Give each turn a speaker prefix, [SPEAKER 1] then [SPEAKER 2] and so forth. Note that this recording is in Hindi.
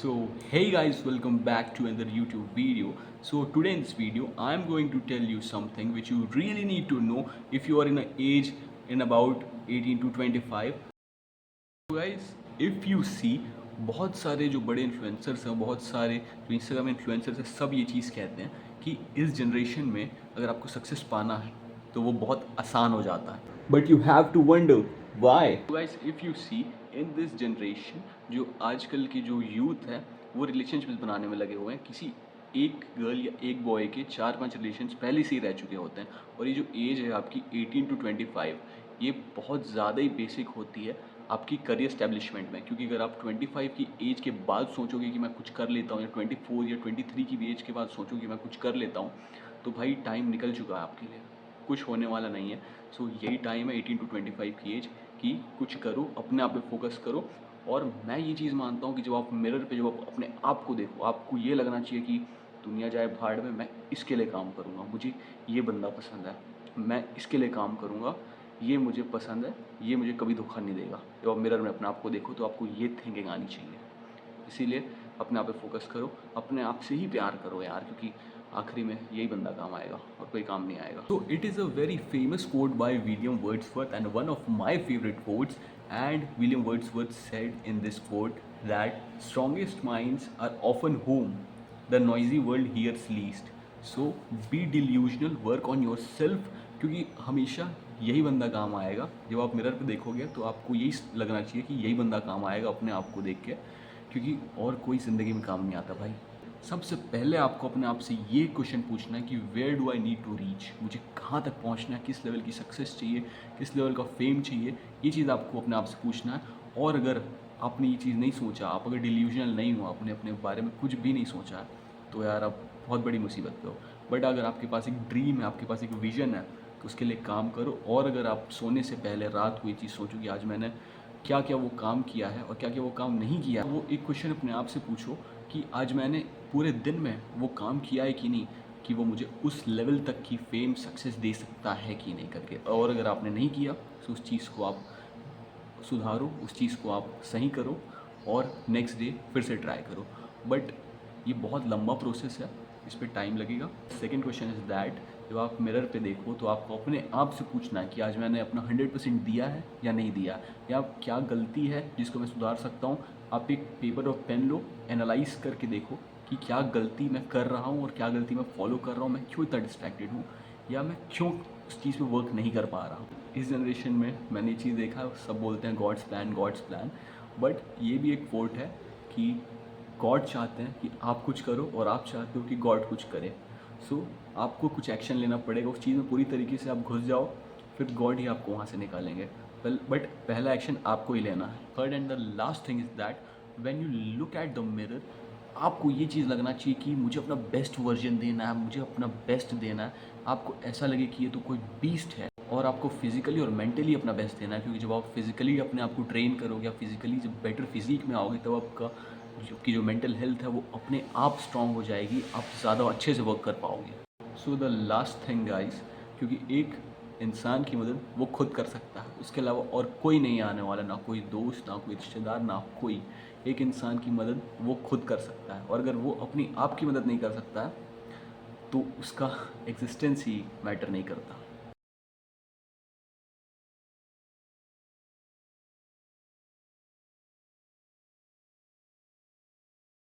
[SPEAKER 1] So hey guys, welcome back to another YouTube video. So today in this video I am going to tell you something which you really need to know if you are in an age in about 18 to 25. So guys, if you see बहुत सारे जो बड़े इन्फ्लुएंसर्स हैं, बहुत सारे जो इंस्टाग्राम इन्फ्लुएंसर्स हैं, सब ये चीज़ कहते हैं कि इस जनरेशन में अगर आपको सक्सेस पाना है तो वो बहुत आसान हो जाता है. But you have to wonder why. Guys, if you see in this generation, जो आजकल की जो यूथ है वो रिलेशनशिप्स बनाने में लगे हुए हैं. किसी एक गर्ल या एक बॉय के 4-5 रिलेशन्स पहले से ही रह चुके होते हैं. और ये जो एज है आपकी 18 टू 25, ये बहुत ज़्यादा ही बेसिक होती है आपकी करियर स्टैब्लिशमेंट में. क्योंकि अगर आप 25 की एज के बाद सोचोगे कि मैं कुछ कर लेता हूँ, या 24 या 23 की एज के बाद सोचोगे कि मैं कुछ कर लेता हूँ, तो भाई टाइम निकल चुका है आपके लिए, कुछ होने वाला नहीं है. सो यही टाइम है 18 टू 25 की एज कि कुछ करो, अपने आप पे फोकस करो. और मैं ये चीज़ मानता हूँ कि जब आप मिरर पे जब आप अपने आप को देखो, आपको ये लगना चाहिए कि दुनिया जाए भाड़ में, मैं इसके लिए काम करूँगा, मुझे ये बंदा पसंद है, मैं इसके लिए काम करूँगा, ये मुझे पसंद है, ये मुझे कभी धोखा नहीं देगा. जब आप मिरर में अपने आप को देखो तो आपको ये थिंकिंग आनी चाहिए. इसीलिए अपने आप पे फोकस करो, अपने आप से ही प्यार करो यार, क्योंकि आखिरी में यही बंदा काम आएगा और कोई काम नहीं आएगा. तो it is a very famous quote by William Wordsworth and one of my favourite quotes. And William Wordsworth said in this quote that strongest minds are often whom the noisy world hears least. So be delusional, work on yourself, क्योंकि हमेशा यही बंदा काम आएगा. जब आप मिरर पे देखोगे तो आपको यही लगना चाहिए कि यही बंदा काम आएगा अपने आप को देख के, क्योंकि और कोई ज़िंदगी में काम नहीं आता भाई. सबसे पहले आपको अपने आप से ये क्वेश्चन पूछना है कि where do I need to reach, मुझे कहाँ तक पहुँचना है, किस लेवल की सक्सेस चाहिए, किस लेवल का फेम चाहिए. ये चीज़ आपको अपने आप से पूछना है. और अगर आपने ये चीज़ नहीं सोचा, आप अगर डिल्यूजनल नहीं हो, आपने अपने बारे में कुछ भी नहीं सोचा है, तो यार आप बहुत बड़ी मुसीबत पे हो. बट अगर आपके पास एक ड्रीम है, आपके पास एक विजन है, तो उसके लिए काम करो. और अगर आप सोने से पहले रात को ये चीज़ सोचो कि आज मैंने क्या क्या वो काम किया है और क्या क्या वो काम नहीं किया, वो एक क्वेश्चन अपने आप से पूछो कि आज मैंने पूरे दिन में वो काम किया है कि नहीं, कि वो मुझे उस लेवल तक की फेम सक्सेस दे सकता है कि नहीं करके. और अगर आपने नहीं किया तो उस चीज़ को आप सुधारो, उस चीज़ को आप सही करो और नेक्स्ट डे फिर से ट्राई करो. बट ये बहुत लंबा प्रोसेस है, इस पर टाइम लगेगा. सेकेंड क्वेश्चन इज़ दैट जब आप मिरर पे देखो तो आपको अपने आप से पूछना है कि आज मैंने अपना 100% दिया है या नहीं दिया, या क्या गलती है जिसको मैं सुधार सकता हूँ. आप एक पेपर और पेन लो, एनालाइज करके देखो कि क्या गलती मैं कर रहा हूँ और क्या गलती मैं फॉलो कर रहा हूँ, मैं क्यों इतना डिस्ट्रैक्टेड हूँ, या मैं क्यों उस चीज़ पे वर्क नहीं कर पा रहा हूँ. इस जनरेशन में मैंने ये चीज़ देखा, सब बोलते हैं God's plan God's plan, but ये भी एक कोट है कि गॉड चाहते हैं कि आप कुछ करो और आप चाहते हो कि गॉड कुछ करे. सो आपको कुछ एक्शन लेना पड़ेगा, उस चीज़ में पूरी तरीके से आप घुस जाओ, फिर गॉड ही आपको वहाँ से निकालेंगे. बट पहला एक्शन आपको ही लेना है. Third and the last thing is that when you look at the mirror, आपको ये चीज़ लगना चाहिए कि मुझे अपना बेस्ट वर्जन देना है, मुझे अपना बेस्ट देना है. आपको ऐसा लगे कि ये तो कोई बीस्ट है, और आपको फिजिकली और मेंटली अपना बेस्ट देना है. क्योंकि जब आप फिजिकली अपने आप को ट्रेन करोगे, आप फिजिकली जब बेटर फिजिक में आओगे, तब आपका जो मेंटल हेल्थ है वो अपने आप स्ट्रांग हो जाएगी, आप ज़्यादा अच्छे से वर्क कर पाओगे. So the last thing guys, क्योंकि एक इंसान की मदद वो खुद कर सकता है, उसके अलावा और कोई नहीं आने वाला, ना कोई दोस्त, ना कोई रिश्तेदार, ना कोई. एक इंसान की मदद वो खुद कर सकता है, और अगर वो अपनी आप की मदद नहीं कर सकता है तो उसका एग्जिस्टेंस ही मैटर नहीं करता.